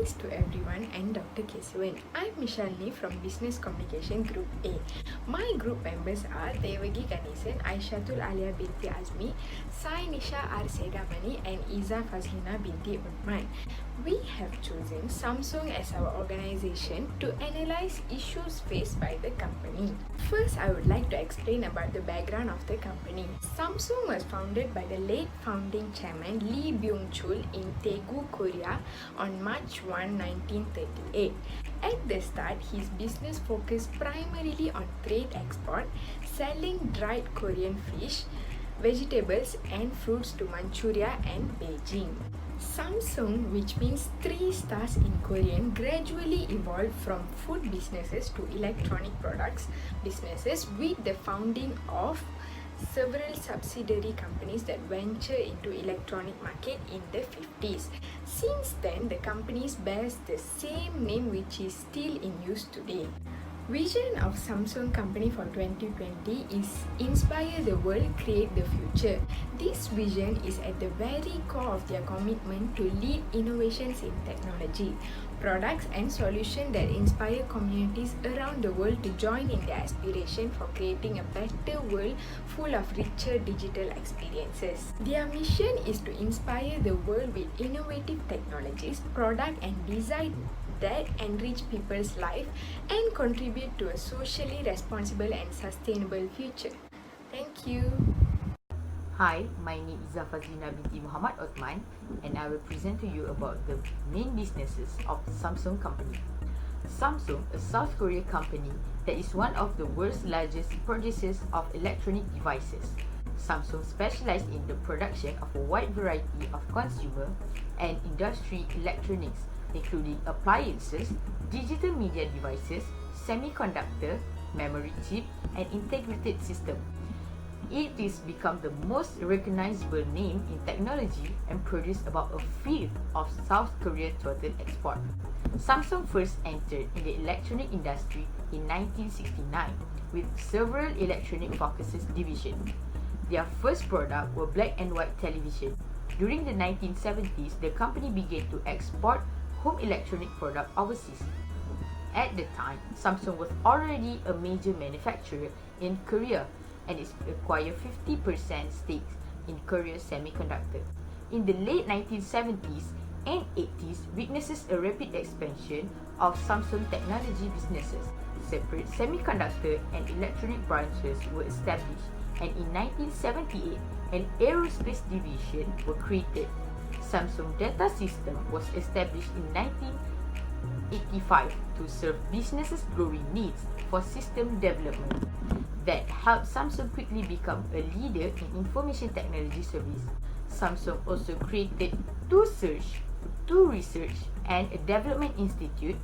Greetings to everyone and Dr. Kesavan. I'm Mishalini from Business Communication Group A. My group members are Devagi Ganesan, Aishatul Alia binti Azmi, Sai Nisha R. Segamani and Iza Fazlina binti Uthman. We have chosen Samsung as our organization to analyze issues faced by the company. First, I would like to explain about the background of the company. Samsung was founded by the late founding chairman Lee Byung-chul in Daegu, Korea on March 1, 1938. At the start, his business focused primarily on trade export, selling dried Korean fish, vegetables and fruits to Manchuria and Beijing. Samsung, which means 3 stars in Korean, gradually evolved from food businesses to electronic products businesses with the founding of several subsidiary companies that venture into electronic market in the 50s. Since then, the companies bears the same name which is still in use today. Vision of Samsung company for 2020 is inspire the world, create the future. This vision is at the very core of their commitment to lead innovations in technology, products and solutions that inspire communities around the world to join in their aspiration for creating a better world full of richer digital experiences. Their mission is to inspire the world with innovative technologies, product and design that enrich people's life and contribute to a socially responsible and sustainable future. Thank you. Hi, my name is Zafazina binti Muhammad Othman and I will present to you about the main businesses of Samsung company. Samsung, a South Korean company that is one of the world's largest producers of electronic devices. Samsung specialized in the production of a wide variety of consumer and industry electronics, including appliances, digital media devices, semiconductor, memory chip, and integrated system. It is become the most recognizable name in technology and produced about a fifth of South Korea's total export. Samsung first entered in the electronic industry in 1969 with several electronic focuses division. Their first product were black and white television. During the 1970s, the company began to export home electronic product overseas. At the time, Samsung was already a major manufacturer in Korea and it acquired 50% stakes in Korea Semiconductor. In the late 1970s and 80s, witnesses a rapid expansion of Samsung technology businesses. Separate semiconductor and electronic branches were established, and in 1978, an aerospace division were created. Samsung Data System was established in 1985 to serve businesses' growing needs for system development. That helped Samsung quickly become a leader in information technology service. Samsung also created two research and a development institute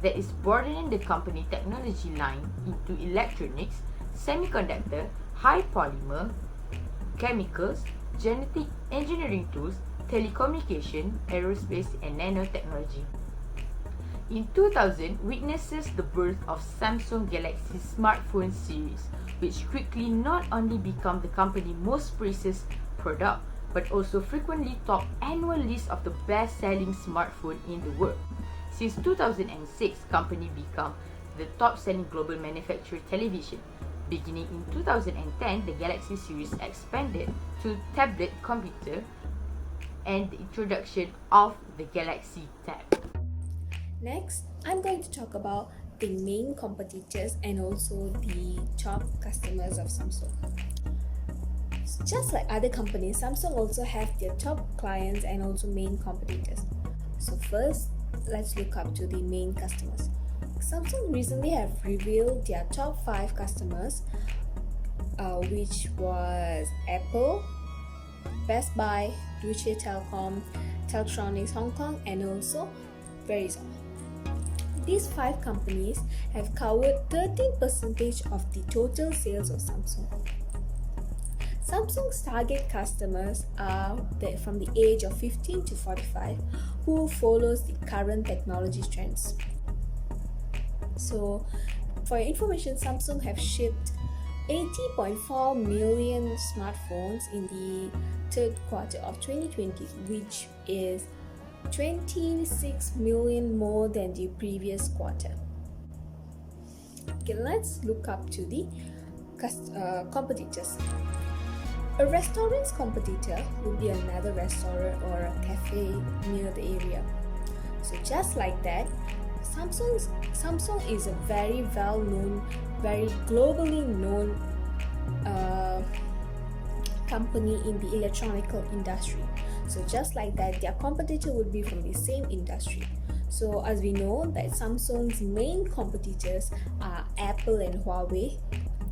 that is broadening the company technology line into electronics, semiconductor, high polymer, chemicals, genetic engineering tools, telecommunication, aerospace, and nanotechnology. In 2000, witnesses the birth of Samsung Galaxy smartphone series, which quickly not only become the company's most praised product, but also frequently top annual list of the best-selling smartphone in the world. Since 2006, company become the top-selling global manufacturer television. Beginning in 2010, the Galaxy series expanded to tablet computer and the introduction of the Galaxy Tab. Next, I'm going to talk about the main competitors and also the top customers of Samsung. Just like other companies, Samsung also have their top clients and also main competitors. So first, let's look up to the main customers. Samsung recently have revealed their top 5 customers, which was Apple, Best Buy, Deutsche Telekom, Teltronics Hong Kong, and also Verizon. These 5 companies have covered 13% of the total sales of Samsung. Samsung's target customers are from the age of 15 to 45 who follows the current technology trends. So, for your information, Samsung have shipped 80.4 million smartphones in the third quarter of 2020, which is 26 million more than the previous quarter. Okay, let's look up to the competitors. A restaurant's competitor would be another restaurant or a cafe near the area. So just like that, Samsung is a very well-known, very globally known company in the electronical industry. So just like that, their competitor would be from the same industry. So as we know that Samsung's main competitors are Apple and Huawei,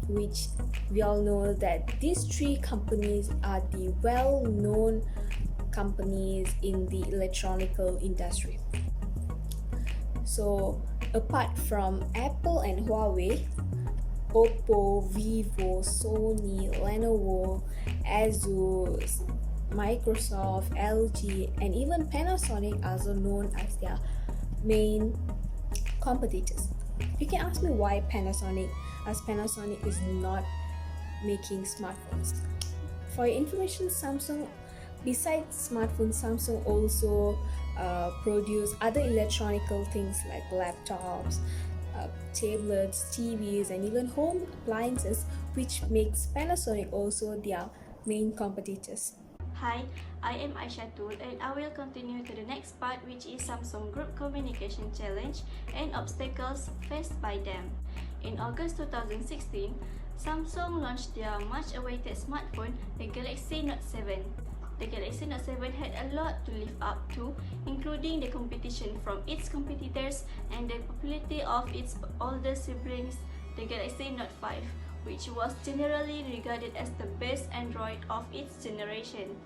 which we all know that these three companies are the well-known companies in the electronical industry. So apart from Apple and Huawei, Oppo, Vivo, Sony, Lenovo, Asus, Microsoft, LG, and even Panasonic are also known as their main competitors. You can ask me why Panasonic, as Panasonic is not making smartphones. For your information, besides smartphones, Samsung also produce other electronical things like laptops, tablets, TVs, and even home appliances, which makes Panasonic also their main competitors. Hi, I am Aishatul and I will continue to the next part, which is Samsung Group Communication Challenge and obstacles faced by them. In August 2016, Samsung launched their much-awaited smartphone, the Galaxy Note 7. The Galaxy Note 7 had a lot to live up to, including the competition from its competitors and the popularity of its older siblings, the Galaxy Note 5, which was generally regarded as the best Android of its generation.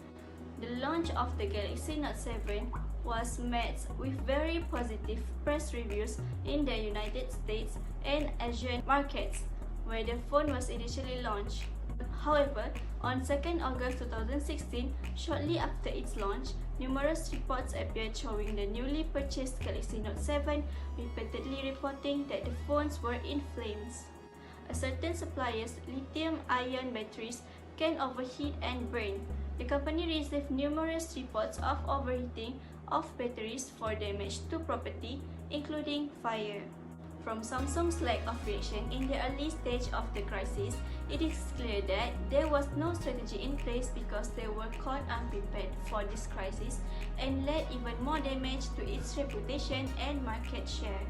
The launch of the Galaxy Note 7 was met with very positive press reviews in the United States and Asian markets, where the phone was initially launched. However, on 2nd August 2016, shortly after its launch, numerous reports appeared showing the newly purchased Galaxy Note 7 repeatedly reporting that the phones were in flames. A certain supplier's lithium-ion batteries can overheat and burn. The company received numerous reports of overheating of batteries for damage to property, including fire. From Samsung's lack of reaction in the early stage of the crisis, it is clear that there was no strategy in place because they were caught unprepared for this crisis and led even more damage to its reputation and market share.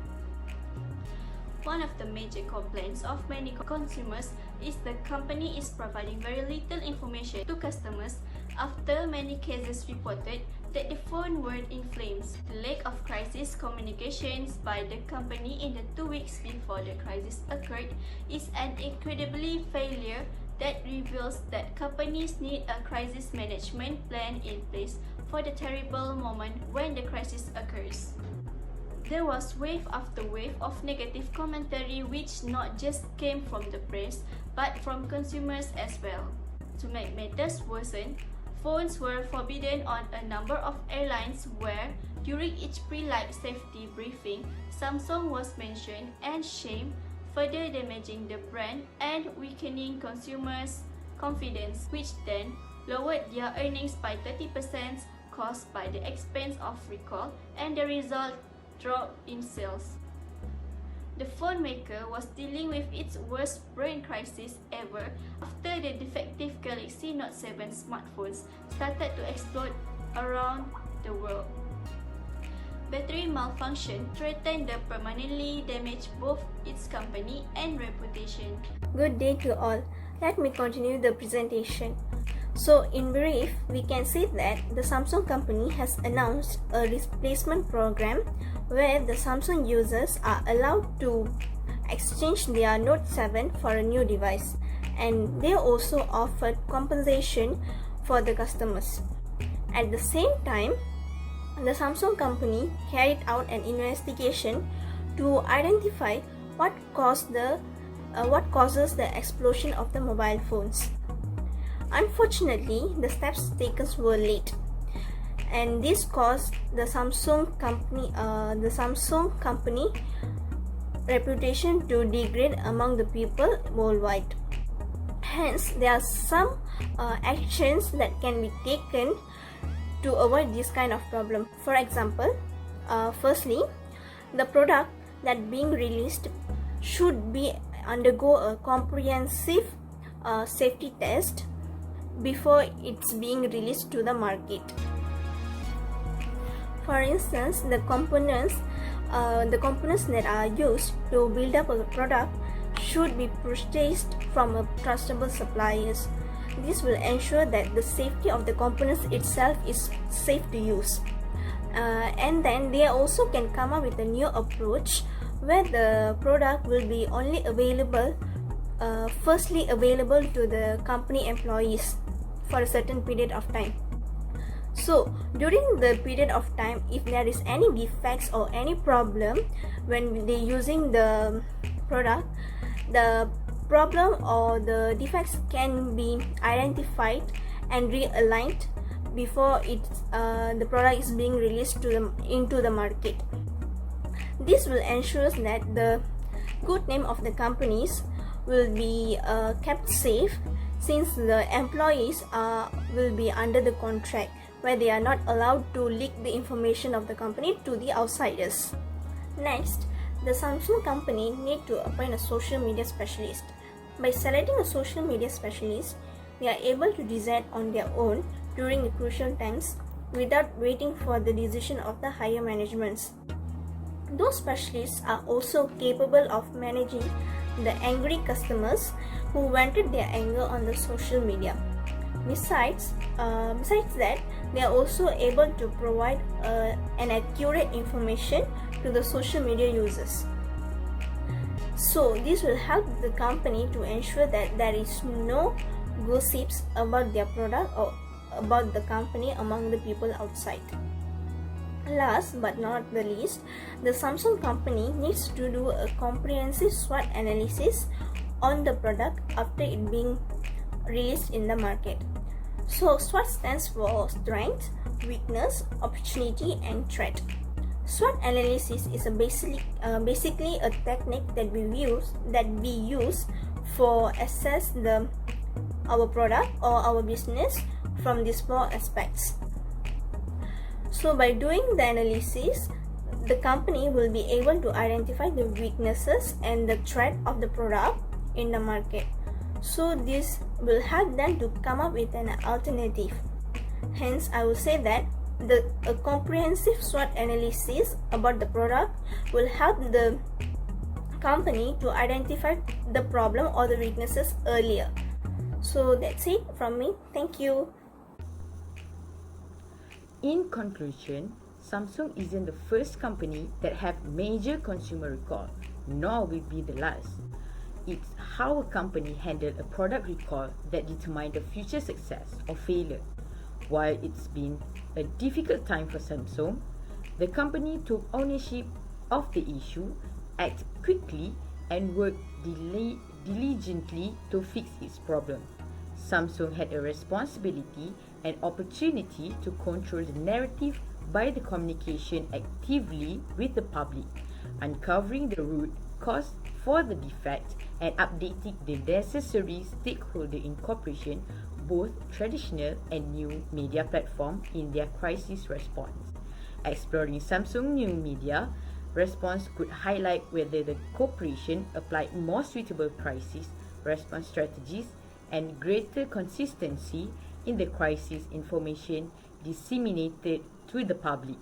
One of the major complaints of many consumers is the company is providing very little information to customers after many cases reported that the phone were in flames. The lack of crisis communications by the company in the 2 weeks before the crisis occurred is an incredibly failure that reveals that companies need a crisis management plan in place for the terrible moment when the crisis occurs. There was wave after wave of negative commentary which not just came from the press but from consumers as well. To make matters worsen, phones were forbidden on a number of airlines where, during each pre-flight safety briefing, Samsung was mentioned and shamed, further damaging the brand and weakening consumers' confidence, which then lowered their earnings by 30% caused by the expense of recall and the result drop in sales. The phone maker was dealing with its worst brand crisis ever after the defective Galaxy Note 7 smartphones started to explode around the world. Battery malfunction threatened to permanently damage both its company and reputation. Good day to all. Let me continue the presentation. So in brief, we can see that the Samsung company has announced a replacement program where the Samsung users are allowed to exchange their Note 7 for a new device, and they also offered compensation for the customers. At the same time, the Samsung company carried out an investigation to identify what causes the explosion of the mobile phones. Unfortunately, the steps taken were late, and this caused the Samsung company reputation to degrade among the people worldwide. Hence, there are some actions that can be taken to avoid this kind of problem. For example, firstly, the product that being released should be undergo a comprehensive safety test before it's being released to the market. For instance, the components that are used to build up a product should be purchased from a trustable suppliers. This will ensure that the safety of the components itself is safe to use. And then they also can come up with a new approach where the product will be only available, firstly available to the company employees for a certain period of time. So during the period of time, if there is any defects or any problem when they using the product, the problem or the defects can be identified and realigned before the product is being released into the market. This will ensure that the good name of the companies will be kept safe, since the employees will be under the contract where they are not allowed to leak the information of the company to the outsiders. Next, the Samsung company need to appoint a social media specialist. By selecting a social media specialist, they are able to decide on their own during the crucial times without waiting for the decision of the higher managements. Those specialists are also capable of managing the angry customers who vented their anger on the social media. Besides that, they are also able to provide an accurate information to the social media users. So this will help the company to ensure that there is no gossips about their product or about the company among the people outside. Last but not the least, the Samsung company needs to do a comprehensive SWOT analysis on the product after it being released in the market. So SWOT stands for strength, weakness, opportunity, and threat. SWOT analysis is basically a technique that we use for assess our product or our business from these four aspects. So by doing the analysis, the company will be able to identify the weaknesses and the threat of the product in the market. So this will help them to come up with an alternative. Hence, I would say that a comprehensive SWOT analysis about the product will help the company to identify the problem or the weaknesses earlier. So that's it from me. Thank you. In conclusion, Samsung isn't the first company that have major consumer recall, nor will be the last. It's how a company handled a product recall that determined the future success or failure. While it's been a difficult time for Samsung, the company took ownership of the issue, acted quickly, and worked diligently to fix its problem. Samsung had a responsibility and opportunity to control the narrative by the communication actively with the public, uncovering the root cause for the defect and updating the necessary stakeholder incorporation, both traditional and new media platform in their crisis response. Exploring Samsung new media response could highlight whether the corporation applied more suitable crisis response strategies and greater consistency in the crisis information disseminated to the public.